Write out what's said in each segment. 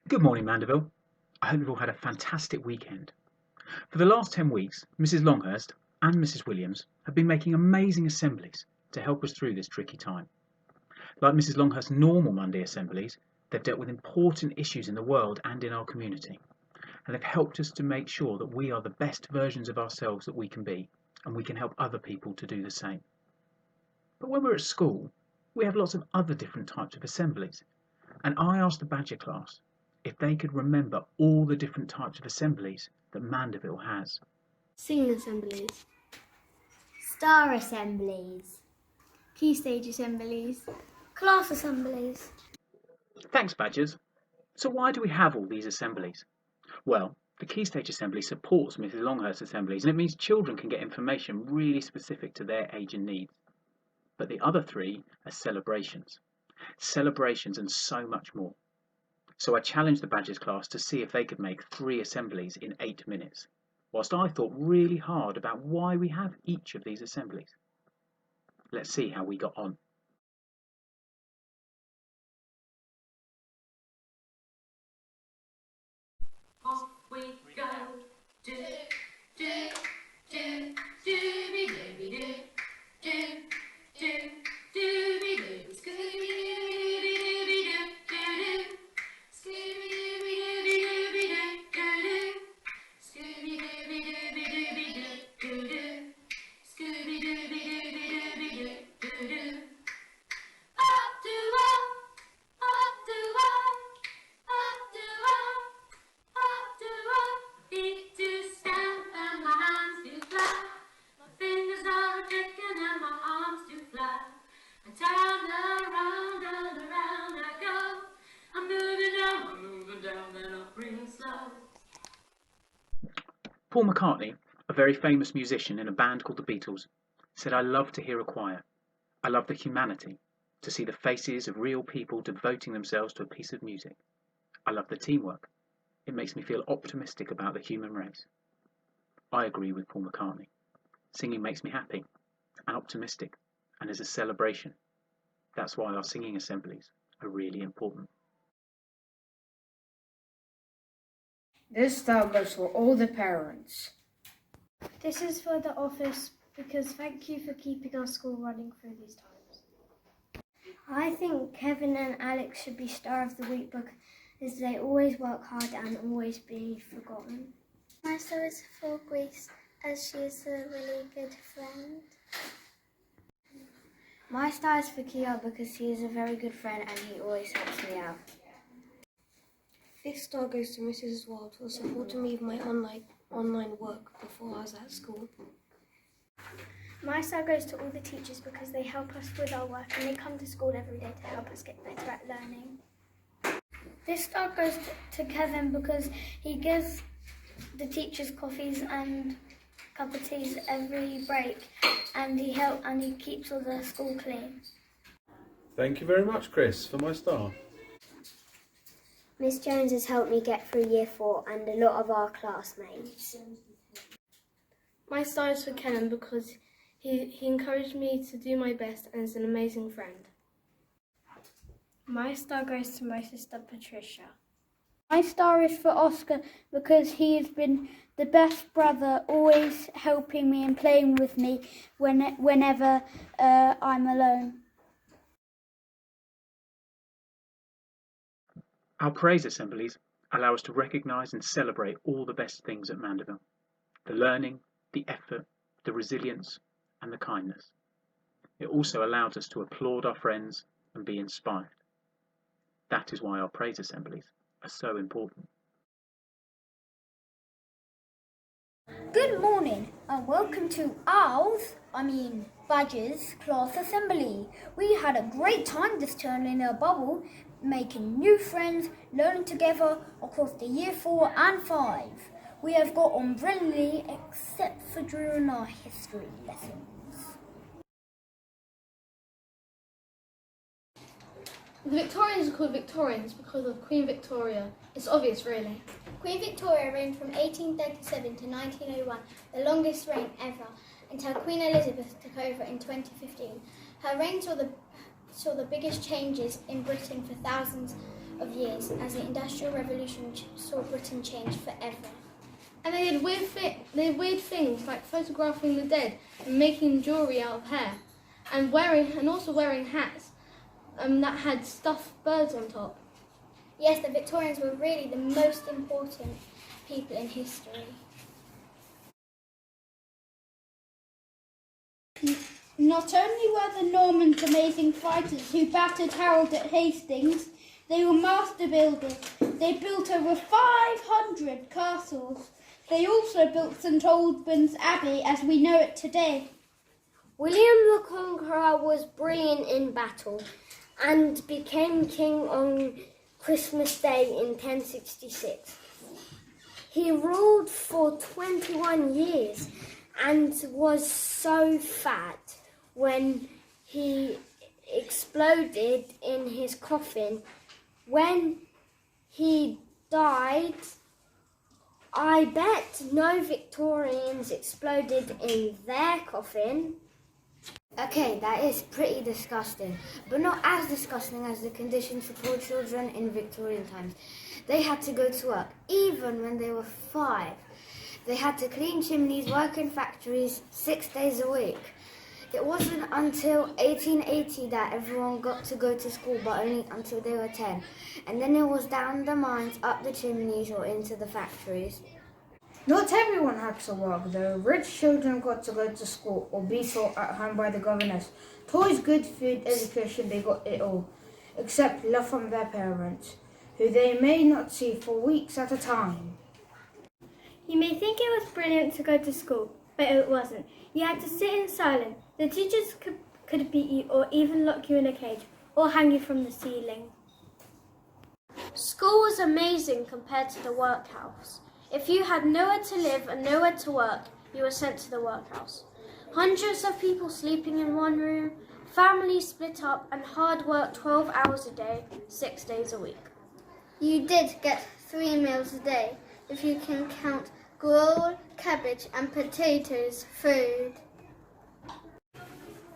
Good morning, Mandeville. I hope you've all had a fantastic weekend. For the last 10 weeks, Mrs. Longhurst and Mrs. Williams have been making amazing assemblies to help us through this tricky time. Like Mrs. Longhurst's normal Monday assemblies, they've dealt with important issues in the world and in our community, and they've helped us to make sure that we are the best versions of ourselves that we can be, and we can help other people to do the same. But when we're at school, we have lots of other different types of assemblies, and I asked the Badger class if they could remember all the different types of assemblies that Mandeville has. Singing assemblies, Star assemblies, key stage assemblies, class assemblies. Thanks, Badgers. So why do we have all these assemblies? Well, the Key Stage Assembly supports Mrs. Longhurst's assemblies, and it means children can get information really specific to their age and needs. But the other three are celebrations and so much more. So I challenged the Badgers class to see if they could make 3 assemblies in 8 minutes, whilst I thought really hard about why we have each of these assemblies. Let's see how we got on. Off we go, do, do, do, dooby-dooby-doo, do, do, dooby-doo, Scooby-Dooby-Dooby-Doo, doo-doo, Scooby-Dooby-Dooby-Dooby-Doo, doo-doo, Scooby-Dooby-Dooby-Dooby-Doo, doo-doo, Scooby-Dooby-Dooby-Dooby-Doo, doo-doo. Up to up, up to up, up to up. Up to up, feet to stand and my hands to clap. My fingers are a ticking and my arms to flap. And down, around I go. I'm moving down, then up real slow. Paul McCartney, a very famous musician in a band called the Beatles, said, "I love to hear a choir. I love the humanity, to see the faces of real people devoting themselves to a piece of music. I love the teamwork. It makes me feel optimistic about the human race." I agree with Paul McCartney. Singing makes me happy and optimistic and is a celebration. That's why our singing assemblies are really important. This star goes for all the parents. This is for the office because thank you for keeping our school running through these times. I think Kevin and Alex should be Star of the Week because they always work hard and always be forgotten. My star is for Grace as she is a really good friend. My star is for Kia because he is a very good friend and he always helps me out. This star goes to Mrs. Wild for supporting me with my online work before I was at school. My star goes to all the teachers because they help us with our work and they come to school every day to help us get better at learning. This star goes to Kevin because he gives the teachers coffees and cup of teas every break and he keeps all the school clean. Thank you very much, Chris, for my star. Miss Jones has helped me get through year 4 and a lot of our classmates. My star is for Kenan because he encouraged me to do my best and is an amazing friend. My star goes to my sister Patricia. My star is for Oscar because he has been the best brother, always helping me and playing with me whenever I'm alone. Our praise assemblies allow us to recognise and celebrate all the best things at Mandeville. The learning, the effort, the resilience and the kindness. It also allows us to applaud our friends and be inspired. That is why our praise assemblies are so important. Good morning and welcome to Badger's class assembly. We had a great time this term in our bubble, making new friends, learning together across the year 4 and 5. We have got on brilliantly except for during our history lessons. The Victorians are called Victorians because of Queen Victoria. It's obvious, really. Queen Victoria reigned from 1837 to 1901, the longest reign ever, until Queen Elizabeth took over in 2015. Her reign saw the biggest changes in Britain for thousands of years as the Industrial Revolution saw Britain change forever. And they did weird things like photographing the dead and making jewellery out of hair, and also wearing hats that had stuffed birds on top. Yes, the Victorians were really the most important people in history. Not only were the Normans amazing fighters who battered Harold at Hastings, they were master builders. They built over 500 castles. They also built St Albans Abbey as we know it today. William the Conqueror was brilliant in battle and became king on Christmas Day in 1066. He ruled for 21 years and was so fat when he exploded in his coffin. When he died, I bet no Victorians exploded in their coffin. Okay, that is pretty disgusting, but not as disgusting as the conditions for poor children in Victorian times. They had to go to work, even when they were 5. They had to clean chimneys, work in factories 6 days a week. It wasn't until 1880 that everyone got to go to school, but only until they were 10. And then it was down the mines, up the chimneys, or into the factories. Not everyone had to work though. Rich children got to go to school or be taught at home by the governors. Toys, good food, education, they got it all. Except love from their parents, who they may not see for weeks at a time. You may think it was brilliant to go to school, but it wasn't. You had to sit in silence. The teachers could beat you or even lock you in a cage or hang you from the ceiling. School was amazing compared to the workhouse. If you had nowhere to live and nowhere to work, you were sent to the workhouse. Hundreds of people sleeping in one room, families split up, and hard work 12 hours a day, 6 days a week. You did get 3 meals a day, if you can count gruel, cabbage and potatoes food.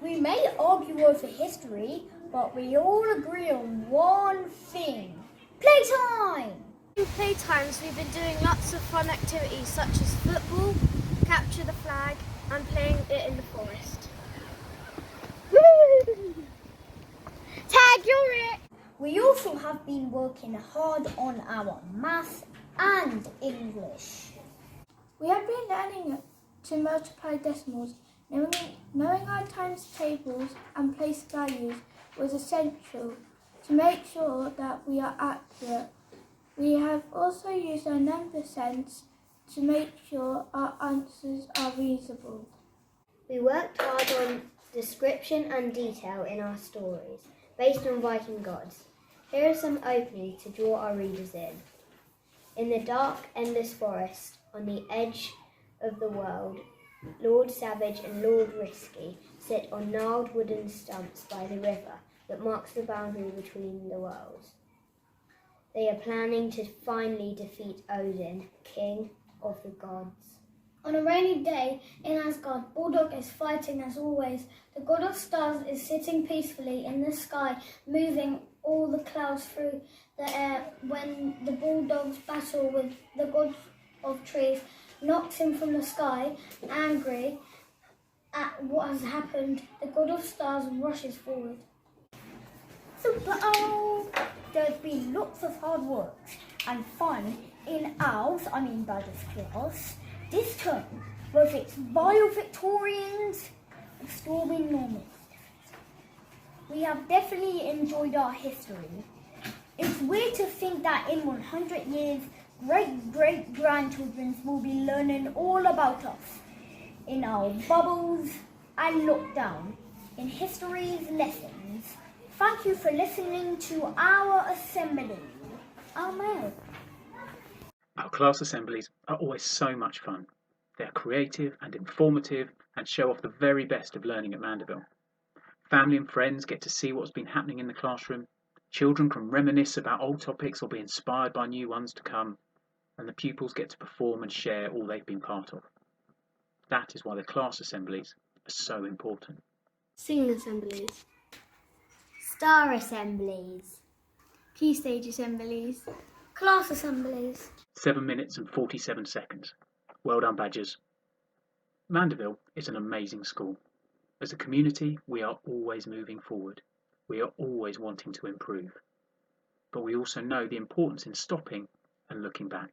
We may argue over history, but we all agree on one thing. Playtime! In playtimes, we've been doing lots of fun activities such as football, capture the flag, and playing it in the forest. Tag, you're it! We also have been working hard on our maths and English. We have been learning to multiply decimals. Knowing our times tables and place values was essential to make sure that we are accurate. We have also used our number sense to make sure our answers are reasonable. We worked hard on description and detail in our stories, based on Viking gods. Here are some openings to draw our readers in. In the dark, endless forest, on the edge of the world, Lord Savage and Lord Risky sit on gnarled wooden stumps by the river that marks the boundary between the worlds. They are planning to finally defeat Odin, king of the gods. On a rainy day in Asgard, Bulldog is fighting as always. The god of stars is sitting peacefully in the sky, moving all the clouds through the air when the Bulldog's battle with the god of trees knocks him from the sky. Angry at what has happened, the god of stars rushes forward. There's been lots of hard work and fun in ours, Badger's class, this term, with its vile Victorians and storming Normans. We have definitely enjoyed our history. It's weird to think that in 100 years, great-great-grandchildren will be learning all about us in our bubbles and lockdown in history's lessons. Thank you for listening to our assembly. Amen. Our class assemblies are always so much fun. They are creative and informative and show off the very best of learning at Mandeville. Family and friends get to see what's been happening in the classroom. Children can reminisce about old topics or be inspired by new ones to come. And the pupils get to perform and share all they've been part of. That is why the class assemblies are so important. Singing assemblies. Star assemblies. Key stage assemblies. Class assemblies. 7 minutes and 47 seconds. Well done, Badgers. Mandeville is an amazing school. As a community, we are always moving forward. We are always wanting to improve. But we also know the importance in stopping and looking back.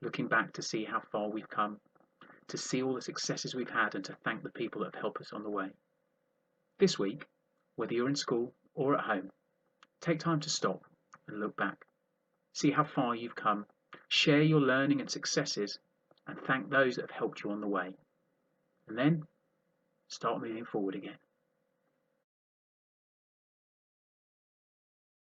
Looking back to see how far we've come, to see all the successes we've had, and to thank the people that have helped us on the way. This week, whether you're in school or at home, take time to stop and look back. See how far you've come, share your learning and successes, and thank those that have helped you on the way. And then, start moving forward again.